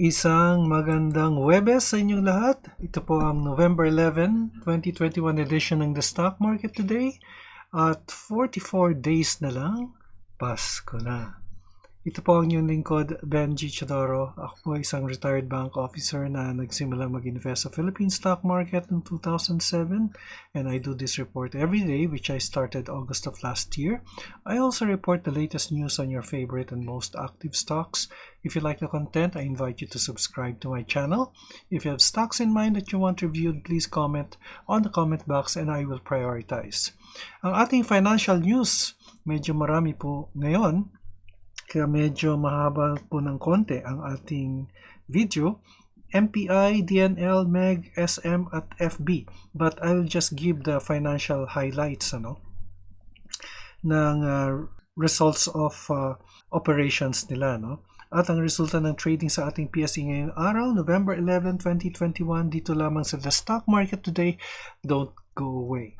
Isang magandang Huwebes sa inyong lahat. Ito po ang November 11, 2021 edition ng The Stock Market Today. At 44 days na lang, Pasko na. Ito po ang inyong lingkod, Benji Chodoro. Ako po isang retired bank officer na nagsimula mag-invest sa Philippine stock market in 2007. And I do this report every day, which I started August of last year. I also report the latest news on your favorite and most active stocks. If you like the content, I invite you to subscribe to my channel. If you have stocks in mind that you want reviewed, please comment on the comment box and I will prioritize. Ang ating financial news, medyo marami po ngayon. Kaya medyo mahaba po ng konti ang ating video. MPI, DNL, MEG, SM at FB. But I'll just give the financial highlights ng results of operations nila. At ang resulta ng trading sa ating PSE ngayong araw, November 11, 2021, dito lamang sa The Stock Market Today. Don't go away.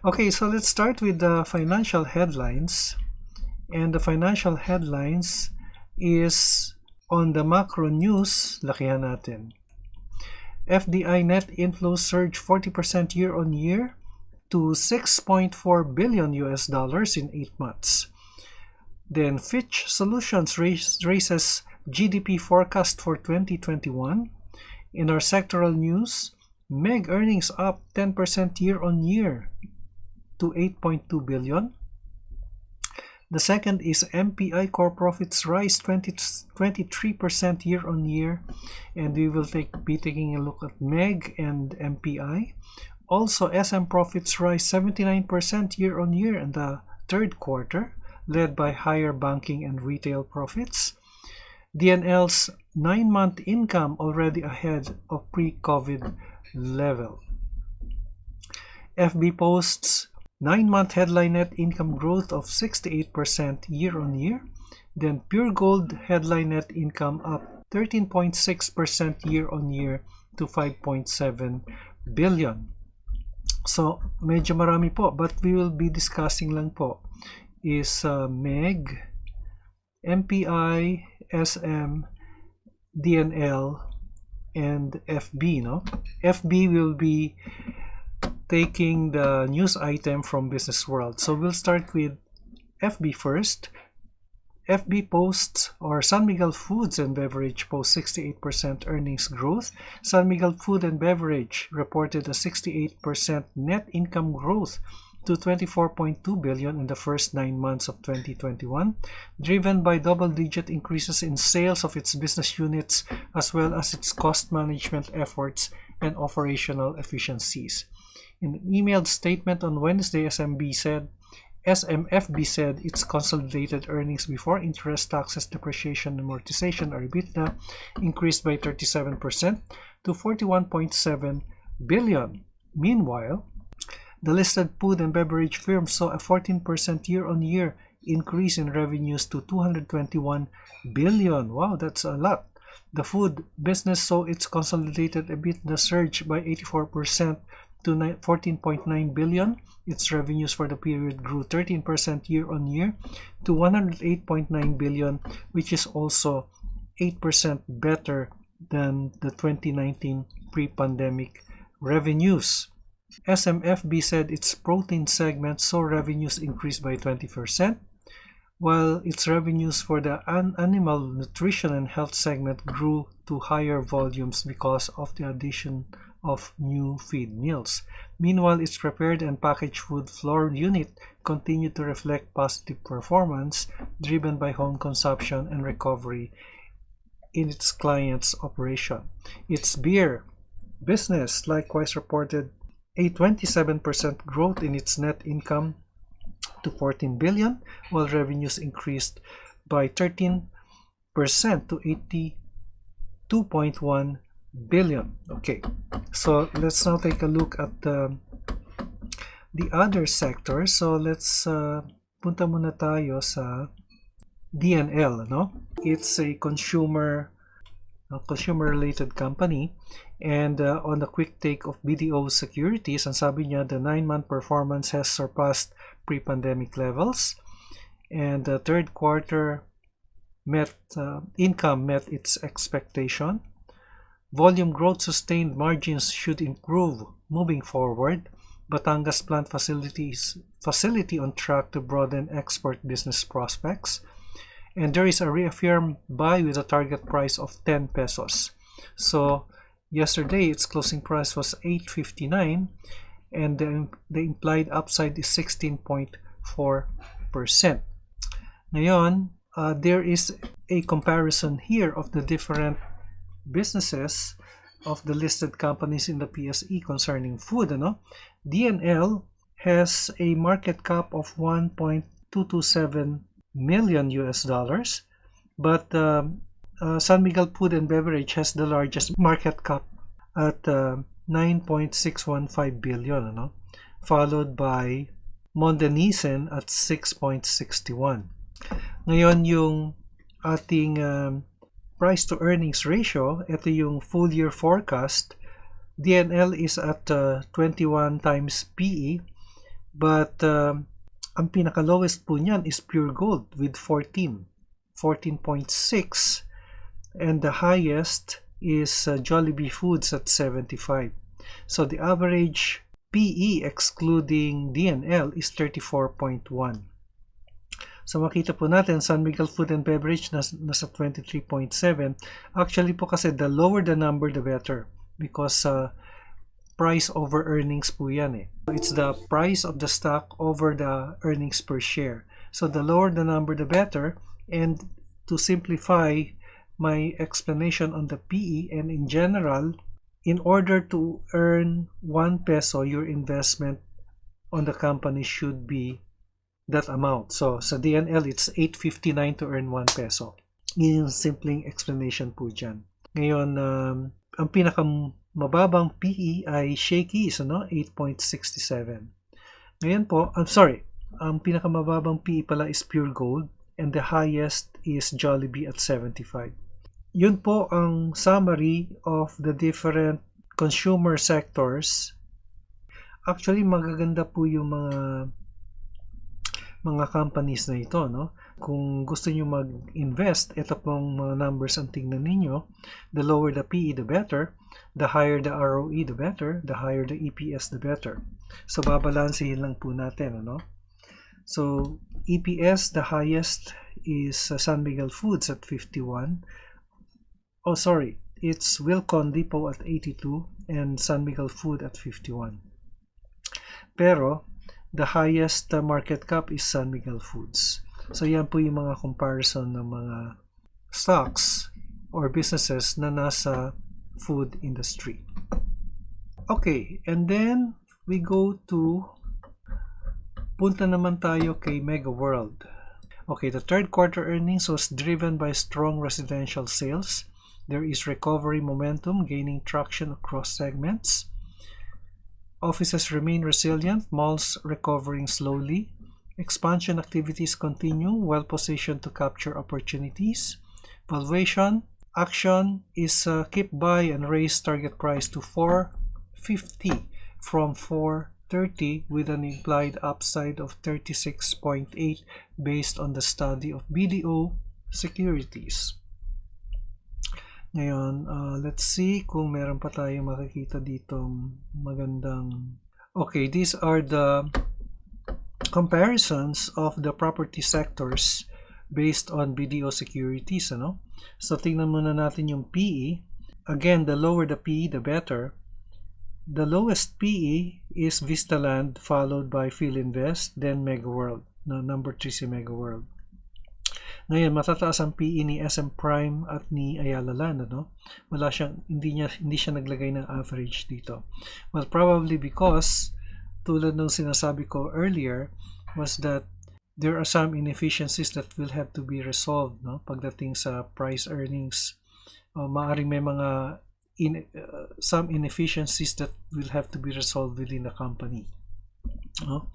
Okay, so let's start with the financial headlines. And the financial headlines is on the macro news, lakihan natin. FDI net inflows surge 40% year-on-year to $6.4 billion in 8 months. Then Fitch Solutions raises GDP forecast for 2021. In our sectoral news, MEG earnings up 10% year-on-year to 8.2 billion. The second is MPI core profits rise 23% year-on-year, and we will be taking a look at MEG and MPI. Also, SM profits rise 79% year-on-year in the third quarter, led by higher banking and retail profits. DNL's 9-month income already ahead of pre-COVID level. FB posts 9-month headline net income growth of 68% year-on-year. Then PGOLD headline net income up 13.6% year-on-year to 5.7 billion. So, medyo marami po, but we will be discussing lang po is MEG, MPI, SM, DNL, and FB. FB will be taking the news item from Business World. So we'll start with FB first. FB posts, or San Miguel Foods and Beverage posts 68% earnings growth. San Miguel Food and Beverage reported a 68% net income growth to 24.2 billion in the first 9 months of 2021, driven by double-digit increases in sales of its business units as well as its cost management efforts and operational efficiencies. In an emailed statement on Wednesday, SMFB said its consolidated earnings before interest, taxes, depreciation, and amortization, or EBITDA, increased by 37% to 41.7 billion. Meanwhile, the listed food and beverage firm saw a 14% year-on-year increase in revenues to 221 billion. Wow, that's a lot. The food business saw its consolidated EBITDA surge by 84% to 14.9 billion. Its revenues for the period grew 13% year-on-year to 108.9 billion, which is also 8% better than the 2019 pre-pandemic revenues. SMFB said its protein segment saw revenues increase by 20%, while its revenues for the animal nutrition and health segment grew to higher volumes because of the addition of new feed mills. Meanwhile, its prepared and packaged food floor unit continued to reflect positive performance driven by home consumption and recovery in its clients' operation. Its beer business likewise reported a 27% growth in its net income to 14 billion, while revenues increased by 13% to 82.1 billion. Okay, so let's now take a look at the the other sectors. So let's punta muna tayo sa DNL, no? It's a consumer-related company, and on the quick take of BDO Securities, ang sabi niya, the 9-month performance has surpassed pre-pandemic levels, and the third quarter income met its expectation. Volume growth sustained, margins should improve moving forward. Batangas plant facility on track to broaden export business prospects. And there is a reaffirmed buy with a target price of 10 pesos. So yesterday its closing price was 8.59, and the implied upside is 16.4%. Ngayon, there is a comparison here of the different businesses of the listed companies in the PSE concerning food. DNL has a market cap of 1.227 million US dollars, but San Miguel Food and Beverage has the largest market cap at 9.615 billion, followed by Mondenissen at 6.61. Ngayon, yung ating price to earnings ratio, ito yung full year forecast. DNL is at 21 times PE, but ang pinaka-lowest po niyan is PureGold with 14.6, and the highest is Jollibee Foods at 75. So the average PE excluding DNL is 34.1. So makita po natin, San Miguel Food and Beverage nasa 23.7. Actually po kasi the lower the number the better, because price over earnings po yan eh. It's the price of the stock over the earnings per share. So the lower the number the better. And to simplify my explanation on the PE, and in general, in order to earn 1 peso, your investment on the company should be that amount. So sa DNL, it's 8.59 to earn 1 peso. Yun yung simpleng explanation po dyan. Ngayon, ang pinakamababang PE ay Shakey's, 8.67. Ngayon po, ang pinakamababang PE pala is PureGold, and the highest is Jollibee at 75. Yun po ang summary of the different consumer sectors. Actually, magaganda po yung mga companies na ito, Kung gusto niyo mag-invest, ito pong mga numbers ang tingnan ninyo. The lower the PE, the better. The higher the ROE, the better. The higher the EPS, the better. So, babalansehin lang po natin, So, EPS, the highest is San Miguel Foods at 51. Oh, sorry. It's Wilcon Depot at 82 and San Miguel Food at 51. Pero, the highest market cap is San Miguel Foods. So, yan po yung mga comparison ng mga stocks or businesses na nasa food industry. Okay, and then we go to, punta naman tayo kay Mega World. Okay, the third quarter earnings was driven by strong residential sales. There is recovery momentum gaining traction across segments. Offices remain resilient, malls recovering slowly. Expansion activities continue, well-positioned to capture opportunities. Valuation action is keep buy and raise target price to 450 from 430, with an implied upside of 36.8 based on the study of BDO Securities. Ngayon, let's see kung meron pa tayo makikita dito magandang. Okay, these are the comparisons of the property sectors based on BDO Securities, So tingnan muna natin yung PE. Again, the lower the PE, the better. The lowest PE is Vistaland, followed by PhilInvest, then Mega World. Number 3 si Mega World. Ngayon, matataas ang PE ni SM Prime at ni Ayala Land, Wala siyang, hindi siya naglagay ng average dito. Well, probably because, tulad ng sinasabi ko earlier, was that there are some inefficiencies that will have to be resolved, pagdating sa price earnings. Maaring may mga some inefficiencies that will have to be resolved within the company. Oh,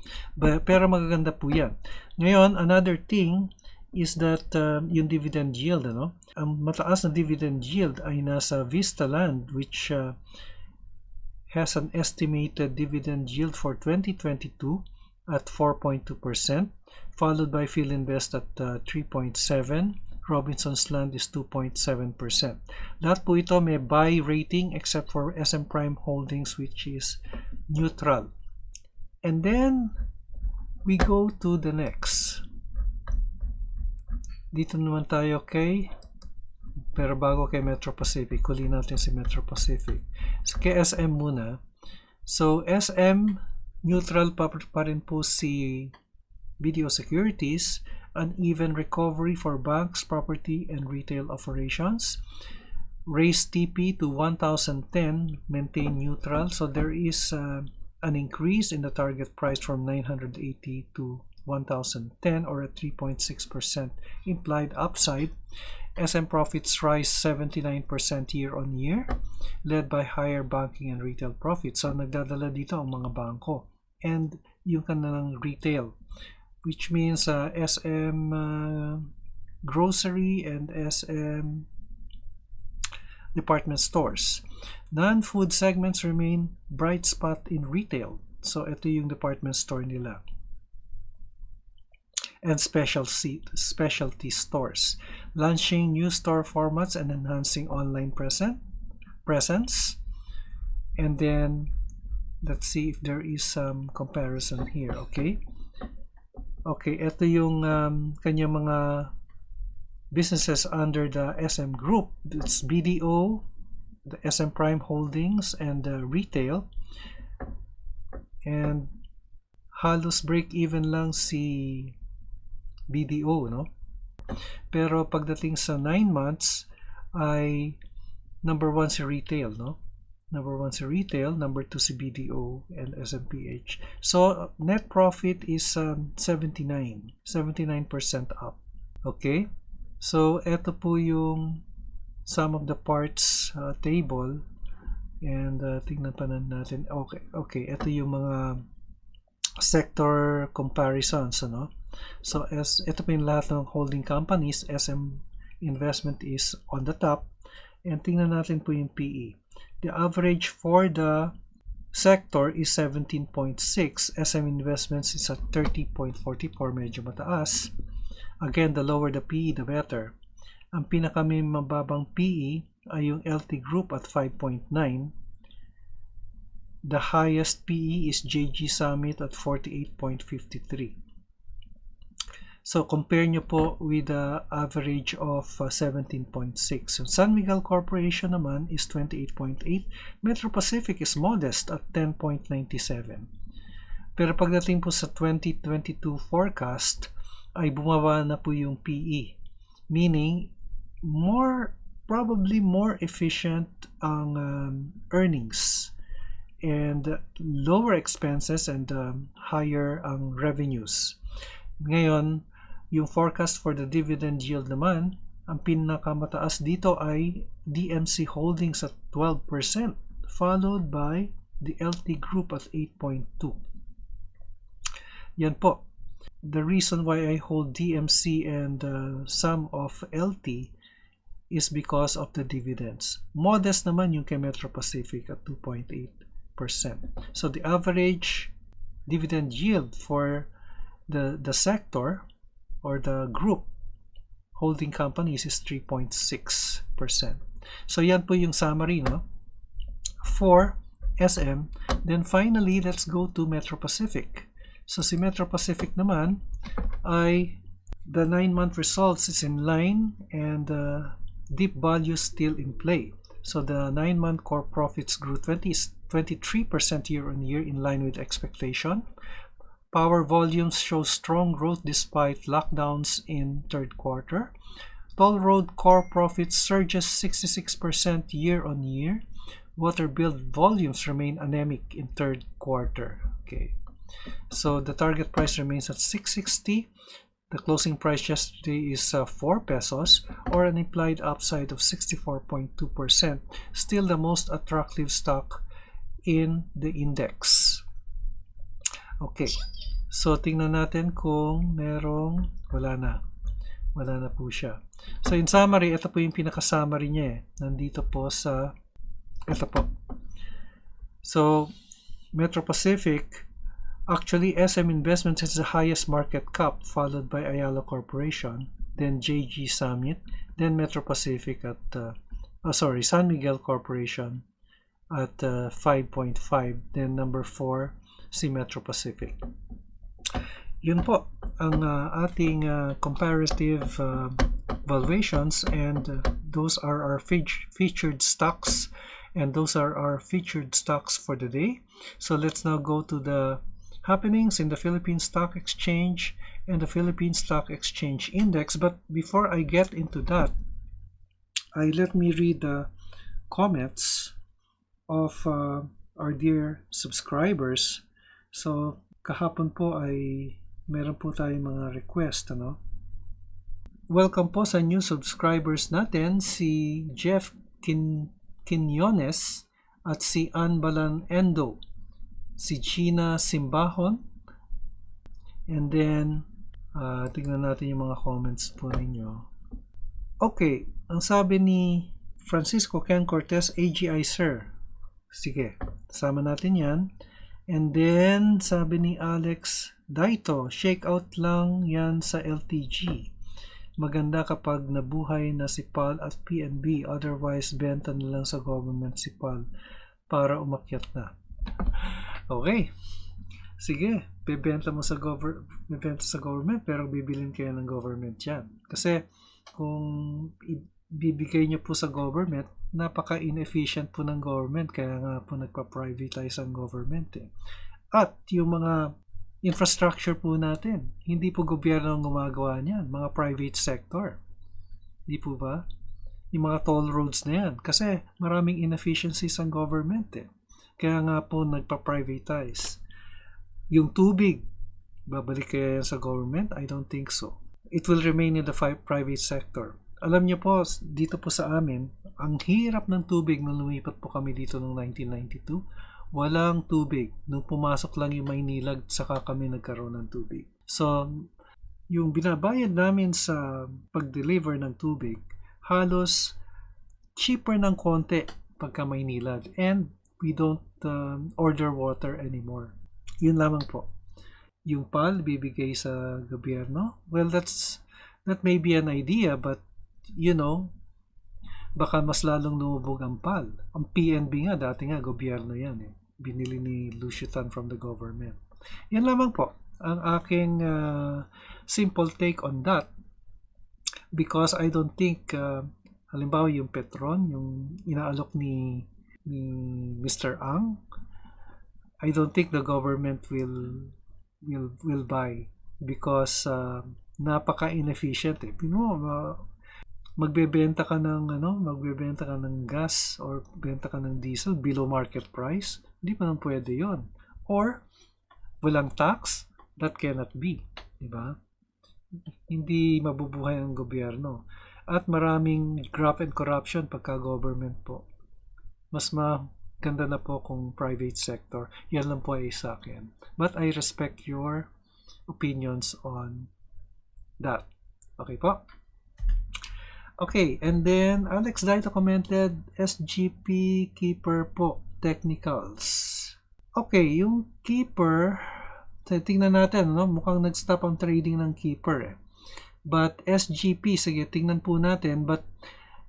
pero magaganda po yan. Ngayon, another thing is that yung dividend yield, ano? Ang mataas na dividend yield ay nasa Vistaland, which has an estimated dividend yield for 2022 at 4.2%, followed by PhilInvest at 3.7%. Robinson's Land is 2.7%. Lahat po ito may buy rating except for SM Prime Holdings, which is neutral. And then we go to the next. Dito naman tayo pero bago kay Metro Pacific, kunin natin si Metro Pacific. So, kay SM muna. So, SM, neutral pa rin po si BDO Securities, uneven recovery for banks, property, and retail operations. Raise TP to 1,010, maintain neutral. So, there is an increase in the target price from 980 to 1,010, or a 3.6% implied upside. SM profits rise 79% year-on-year, led by higher banking and retail profits. So nagdadala dito ang mga bangko and yung kanilang retail, which means SM grocery and SM department stores. Non-food segments remain bright spot in retail. So ito yung department store nila. And specialty stores. Launching new store formats and enhancing online presence. And then let's see if there is some comparison here, okay? Okay, ito yung kanyang mga businesses under the SM group. It's BDO, the SM Prime Holdings, and retail. And halos break-even lang si BDO, no? Pero pagdating sa 9 months ay number 1 si retail, no? Number 1 si retail, number 2 si BDO and SMPH. So net profit is 79% up. Okay? So ito po yung sum of the parts table, and tingnan pa natin. Okay, ito yung mga sector comparisons, ano? So ito po yung lahat ng holding companies. SM Investment is on the top, and tingnan natin po yung PE. The average for the sector is 17.6. SM Investments is at 30.44, medyo mataas. Again, the lower the PE, the better. Ang pinakamababang PE ay yung LT Group at 5.9. The highest PE is JG Summit at 48.53. So compare nyo po with the average of 17.6. So San Miguel Corporation naman is 28.8. Metro Pacific is modest at 10.97. Pero pagdating po sa 2022 forecast, ay bumaba na po yung PE. Meaning, probably more efficient ang earnings and lower expenses and higher ang revenues. Ngayon, yung forecast for the dividend yield naman, ang pinakamataas dito ay DMC Holdings at 12%, followed by the LT Group at 8.2%. Yan po. The reason why I hold DMC and some of LT is because of the dividends. Modest naman yung kay Metro Pacific at 2.8%. So the average dividend yield for the sector or the group holding companies is 3.6%. So yan po yung summary, no, for SM. Then finally, let's go to Metro Pacific. So si Metro Pacific naman ay the 9-month results is in line, and deep value still in play. So the 9-month core profits grew 23% year-on-year, in line with expectation. Power volumes show strong growth despite lockdowns in third quarter. Toll road core profits surges 66% year-on-year. Water bill volumes remain anemic in third quarter. Okay. So the target price remains at 660. The closing price yesterday is 4 pesos, or an implied upside of 64.2%. Still the most attractive stock in the index. Okay. So, tingnan natin kung merong wala na. Wala na po siya. So, in summary, ito po yung pinaka-summary niya eh. Nandito po sa ito po. So, Metro Pacific, actually, SM Investments is the highest market cap, followed by Ayala Corporation, then JG Summit, then Metro Pacific at, San Miguel Corporation at 5.5, then number 4, si Metro Pacific. Yun po ang ating comparative valuations, and those are our featured stocks, and those are our featured stocks for the day. So let's now go to the happenings in the Philippine Stock Exchange and the Philippine Stock Exchange Index. But before I get into that, let me read the comments of our dear subscribers. So kahapon po ay meron po tayong mga request, ano? Welcome po sa new subscribers natin, si Jeff Quinones at si Anbalan Endo, si Gina Simbahon, and then tingnan natin yung mga comments po ninyo. Okay, ang sabi ni Francisco Ken Cortez, AGI sir. Sige, sama natin yan. And then sabi ni Alex Daito, shakeout lang yan sa LTG. Maganda kapag nabuhay na si PAL at PNB, otherwise benta na lang sa government si PAL para umakyat na. Okay. Sige, bibenta mo sa government pero bibilin kayo ng government yan. Kasi kung ibibigay nyo po sa government, napaka-inefficient po ng government, kaya nga po nagpa-privatize ang government eh. At yung mga infrastructure po natin, hindi po gobyerno ang gumagawa niyan, mga private sector. Di po ba? Yung mga toll roads na yan. Kasi maraming inefficiencies ang government eh. Kaya nga po nagpa-privatize. Yung tubig, babalik kaya yan sa government? I don't think so. It will remain in the private sector. Alam niyo po, dito po sa amin, ang hirap ng tubig nung lumipat po kami dito noong 1992. Walang tubig. Nung pumasok lang yung Maynila, saka kami nagkaroon ng tubig. So, yung binabayad namin sa pag-deliver ng tubig, halos cheaper ng konti pagka Maynila. And we don't order water anymore. Yun lamang po. Yung PAL bibigay sa gobyerno, well, that may be an idea, but you know, baka mas lalong lumubog ang PAL. Ang PNB nga, dati nga gobyerno yan eh. Binili ni Lucio Tan from the government. Yan lamang po ang aking simple take on that, because I don't think halimbawa yung Petron, yung inaalok ni Mr. Ang, I don't think the government will buy, because napaka-inefficient eh. Magbebenta ka ng gas or benta ka ng diesel below market price, hindi pa nang pwede yon. Or walang tax, that cannot be, di ba? Hindi mabubuhay ang gobyerno. At maraming graft and corruption pagka government po. Mas maganda na po kung private sector. Yan lang po ay sa akin. But I respect your opinions on that. Okay po? Okay, and then Alex Daito commented, SGP Keeper po, technicals. Okay, yung Keeper, tingnan natin, no? Mukhang nag-stop ang trading ng Keeper eh. But SGP, sige, tingnan po natin. But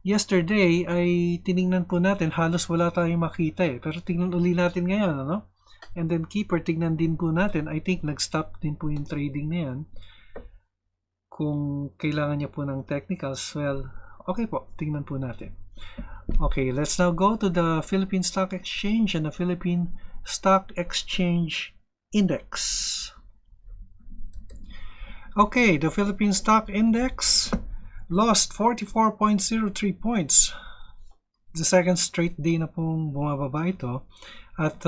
yesterday ay tiningnan po natin, halos wala tayong makita eh. Pero tingnan uli natin ngayon, ano? And then Keeper, tingnan din po natin. I think nag-stop din po yung trading na yan. Kung kailangan niya po ng technicals, well, okay po, tingnan po natin. Okay, let's now go to the Philippine Stock Exchange and the Philippine Stock Exchange Index. Okay, the Philippine Stock Index lost 44.03 points. The second straight day na pong bumababa ito. At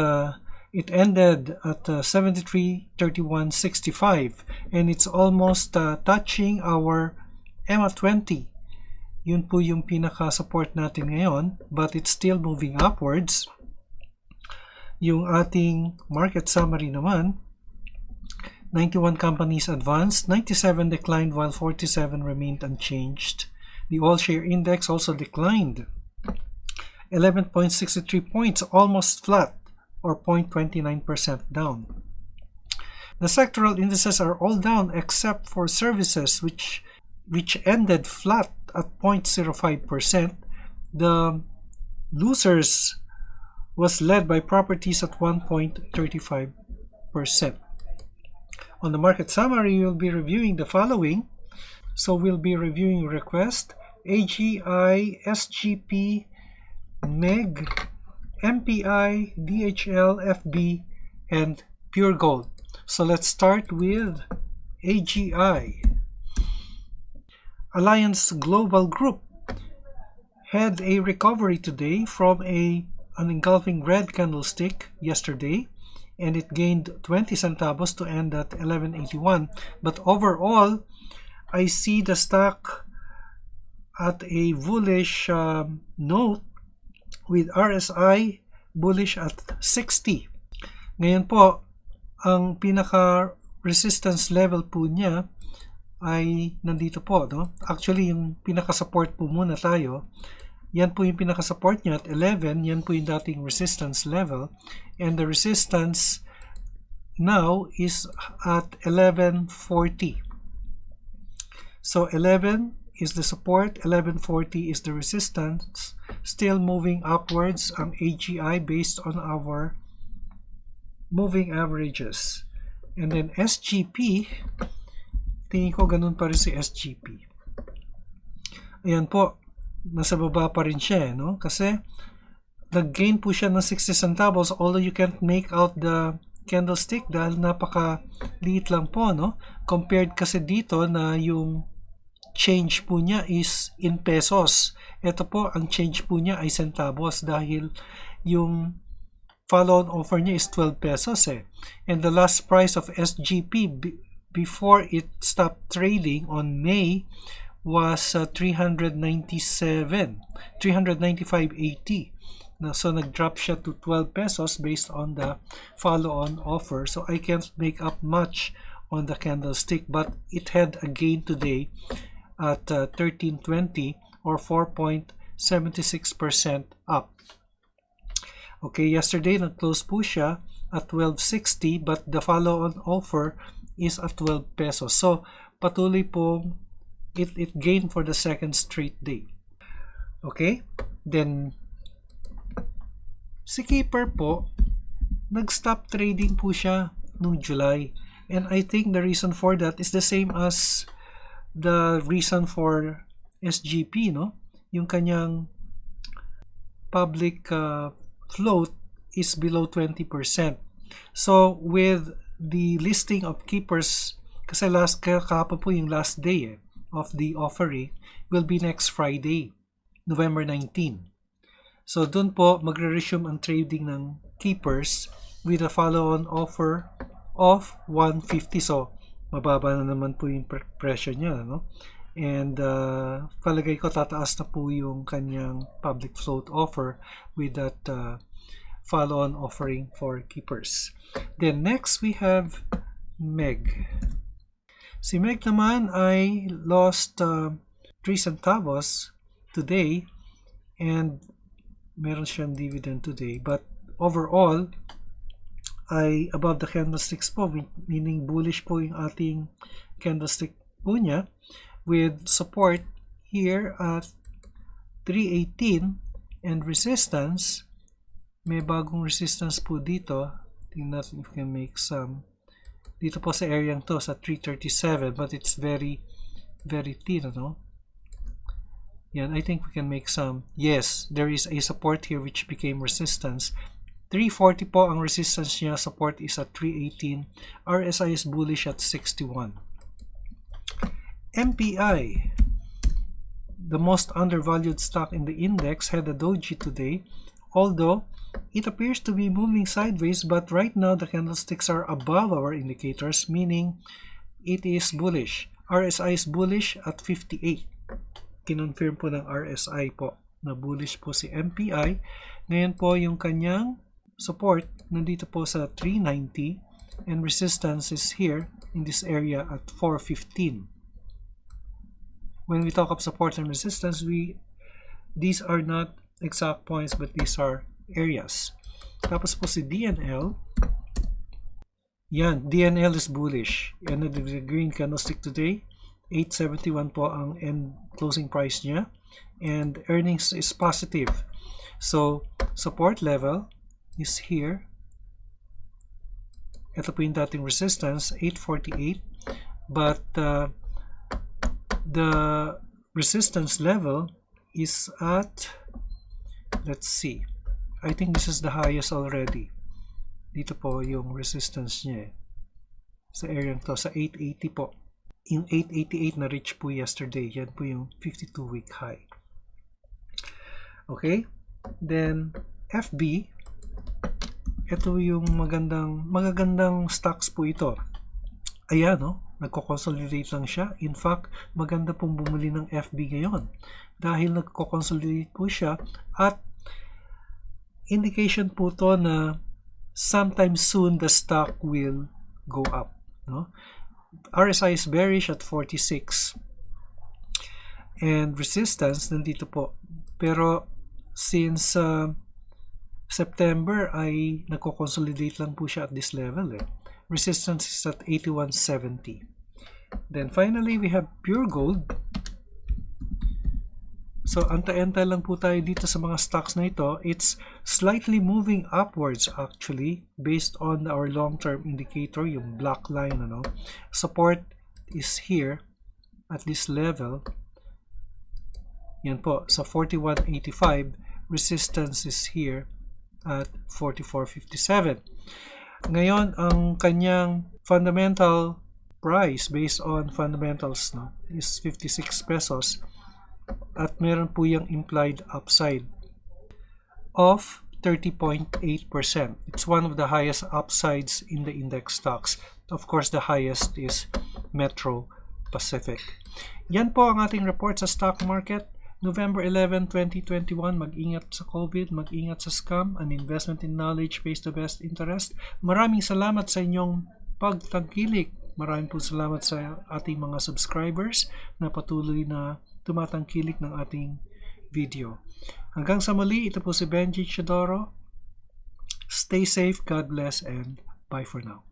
it ended at 73.3165, and it's almost touching our EMA 20. Yun po yung pinaka-support natin ngayon, but it's still moving upwards. Yung ating market summary naman, 91 companies advanced, 97 declined while 47 remained unchanged. The all-share index also declined 11.63 points, almost flat, or 0.29% down. The sectoral indices are all down except for services, which ended flat at 0.05%. The losers was led by properties at 1.35%. On the market summary, we'll be reviewing the following. So we'll be reviewing Request, AGI, SGP, MEG, MPI, DHL, FB, and PureGold. So let's start with AGI. Alliance Global Group had a recovery today from an engulfing red candlestick yesterday, and it gained 20 centavos to end at 11.81. But overall, I see the stock at a bullish note with RSI bullish at 60. Ngayon po, ang pinaka-resistance level po niya ay nandito po, no? Actually, yung pinaka-support po muna tayo. Yan po yung pinaka-support niya at 11. Yan po yung dating resistance level. And the resistance now is at 11.40. So 11 is the support, 11.40 is the resistance. Still moving upwards ang AGI based on our moving averages. And then SGP, tingin ko ganun pa rin si SGP. Ayan po, nasa baba pa rin siya, no? Kasi nag-gain po siya ng 60 centavos, although you can't make out the candlestick dahil napaka-liit lang po, no? Compared kasi dito na yung change po niya is in pesos. Ito po, ang change po niya ay centavos dahil yung follow-on offer niya is 12 pesos eh. And the last price of SGP before it stopped trading on May was 395.80. So nag-drop siya to 12 pesos based on the follow-on offer. So I can't make up much on the candlestick, but it had a gain today at 13.20 or 4.76% up. Okay, yesterday nag-close po siya at 12.60 but the follow-on offer is at 12 pesos. So patuloy po it gained for the second straight day. Okay, then si Keeper po nag-stop trading po siya noong July, and I think the reason for that is the same as the reason for SGP, no? Yung kanyang public float is below 20%. So with the listing of Keepers, kasi kahapon po yung last day of the offering, will be next Friday, November 19. So dun po magre-resume ang trading ng Keepers with a follow-on offer of 150. So mababa na naman po yung presyo niya, no? And palagay ko tataas na po yung kanyang public float offer with that follow-on offering for Keepers. Then next we have MEG. Si MEG naman ay lost 3 centavos today and meron siyang dividend today, but overall ay above the candlesticks po, meaning bullish po yung ating candlestick po niya, with support here at 318 and resistance, may bagong resistance po dito. Tingnan natin if we can make some dito po sa area to sa 337, but it's very thin, no? Yan, I think we can make some. Yes, there is a support here which became resistance. 340 po ang resistance niya, support is at 318. RSI is bullish at 61. MPI, the most undervalued stock in the index, had a doji today, although it appears to be moving sideways, but right now the candlesticks are above our indicators, meaning it is bullish. RSI is bullish at 58. Kinonfirm po ng RSI po na bullish po si MPI. Ngayon po yung kanyang support nandito po sa 390 and resistance is here in this area at 415. When we talk of support and resistance, these are not exact points, but these are areas. Tapos po si DNL, yan, DNL is bullish. End of the green candlestick today, 871 po ang end closing price niya, and earnings is positive. So support level is here. Ito po yung dating resistance, 848, but the resistance level is at, let's see, I think this is the highest already. Dito po yung resistance niya sa area to, sa 880 po. Yung 888 na reach po yesterday, yan po yung 52-week high. Okay, then FB, ito yung magagandang stocks po ito. Ayan, no? Nagko-consolidate lang siya. In fact, maganda pong bumili ng FB ngayon dahil nagko-consolidate po siya, at indication po to na sometime soon the stock will go up, no? RSI is bearish at 46 and resistance nandito po, pero since September ay nagko-consolidate lang po siya at this level. Resistance is at 8170. Then finally we have PGOLD. So antay-antay lang po tayo dito sa mga stocks na ito. It's slightly moving upwards actually based on our long-term indicator, yung black line, ano. Support is here at this level. Yan po, sa 4185. Resistance is here at 4457. Ngayon, ang kanyang fundamental price based on fundamentals, no, is 56 pesos. At meron po yung implied upside of 30.8%. It's one of the highest upsides in the index stocks. Of course, the highest is Metro Pacific. Yan po ang ating report sa stock market. November 11, 2021, mag-ingat sa COVID, mag-ingat sa scam, an investment in knowledge pays the best interest. Maraming salamat sa inyong pagtangkilik. Maraming po salamat sa ating mga subscribers na patuloy na tumatangkilik ng ating video. Hanggang sa muli, ito po si Benji Chidoro. Stay safe, God bless, and bye for now.